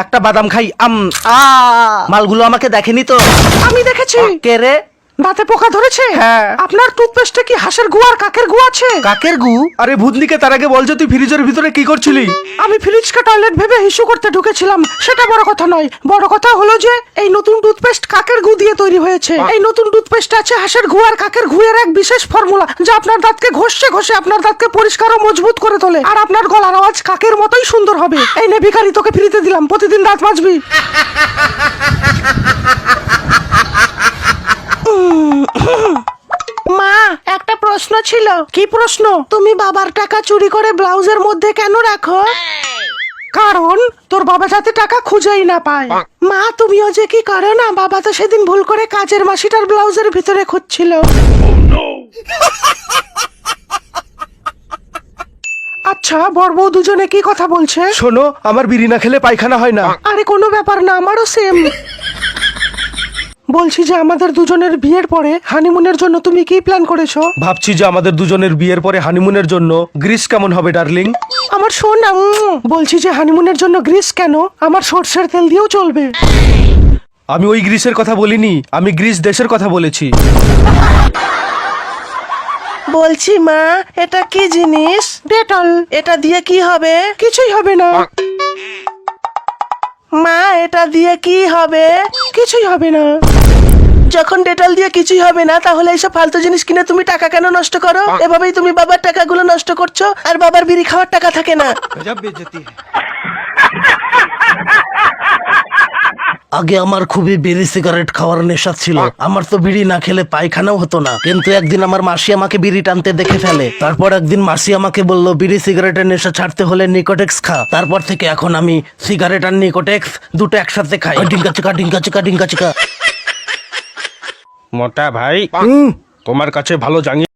একটা বাদাম খাই। মালগুলো আমাকে দেখেনি তো? আমি দেখেছি। কে রে? দাঁতে পোকা ধরেছে? হ্যাঁ। আপনার টুথপেস্টে কি হাঁসের গু আর কাকের গু আছে? কাকের গু? আরে ভূতনিকে, তার আগে বল যে তুই ফ্রিজের ভিতরে কি করছিলি? আমি ফ্রিজকে টয়লেট ভেবে হিসু করতে ঢুকেছিলাম, সেটা বড় কথা নয়। বড় কথা হলো যে এই নতুন টুথপেস্ট কাকের গু দিয়ে তৈরি হয়েছে। এই নতুন টুথপেস্ট আছে হাঁসের গু আর কাকের গুয়ের এক বিশেষ ফর্মুলা, যা আপনার দাঁতকে ঘষে ঘষে আপনার দাঁতকে পরিষ্কার ও মজবুত করে তোলে, আর আপনার গলার আওয়াজ কাকের মতোই সুন্দর হবে। এই নে ভিখারি, তোকে ফ্রিতে দিলাম, প্রতিদিন দাঁত মাজবি। মা, একটা প্রশ্ন ছিল। কি প্রশ্ন? তুমি বাবার টাকা চুরি করে ব্লাউজের মধ্যে কেন রাখো? কারণ তোর বাবা যাতে টাকা খুঁজেই না পায়। মা, তুমিও যে কি করো না, বাবা তো সেদিন ভুল করে কাজের মাসিটার ব্লাউজের ভিতরে খুঁজছিল। আচ্ছা, বর বউ দুজনে কি কথা বলছে? শোনো, আমার বিড়ি না খেলে পায়খানা হয় না। আরে কোনো ব্যাপার না, আমারও সেম। বলছি যে আমাদের দুজনের বিয়ের পরে হানিমুনের জন্য তুমি কি প্ল্যান করেছো? ভাবছি যে আমাদের দুজনের বিয়ের পরে হানিমুনের জন্য গ্রিস কেমন হবে ডার্লিং? আমার সোনা, বলছি যে হানিমুনের জন্য গ্রিস কেন, আমার সর্ষের তেল দিয়েও চলবে। আমি ওই গ্রিসের কথা বলিনি, আমি গ্রিস দেশের কথা বলেছি। বলছি মা, এটা কি জিনিস? ডেটল। এটা দিয়ে কি হবে? কিছুই হবে না। মা, এটা দিয়ে কি হবে? কিছুই হবে না। যখন ডেটল দিয়ে কিছুই হবে না, তাহলে এইসব ফালতু জিনিস কিনে তুমি টাকা কেন নষ্ট করো? এভাবেই তুমি বাবার টাকাগুলো নষ্ট করছো, আর বাবার বিড়ি খাওয়ার টাকা থাকে না। আগে আমার খুবই বিড়ি সিগারেট খাওয়ার নেশা ছিল। আমার তো বিড়ি না খেলে পায়খানাও হতো না। কিন্তু একদিন আমার মাসি আমাকে বিড়ি টানতে দেখে ফেলে। তারপর একদিন মাসি আমাকে বলল, বিড়ি সিগারেটের নেশা ছাড়তে হলে নিকোটেক্স খা। তারপর থেকে এখন আমি সিগারেট আর নিকোটেক্স দুটো একসাথে খাই। ডিঙ্কা চিকা ডিঙ্কা চিকা ডিঙ্কা চিকা। মোটা ভাই, তোমার কাছে ভালো জাঙ্গি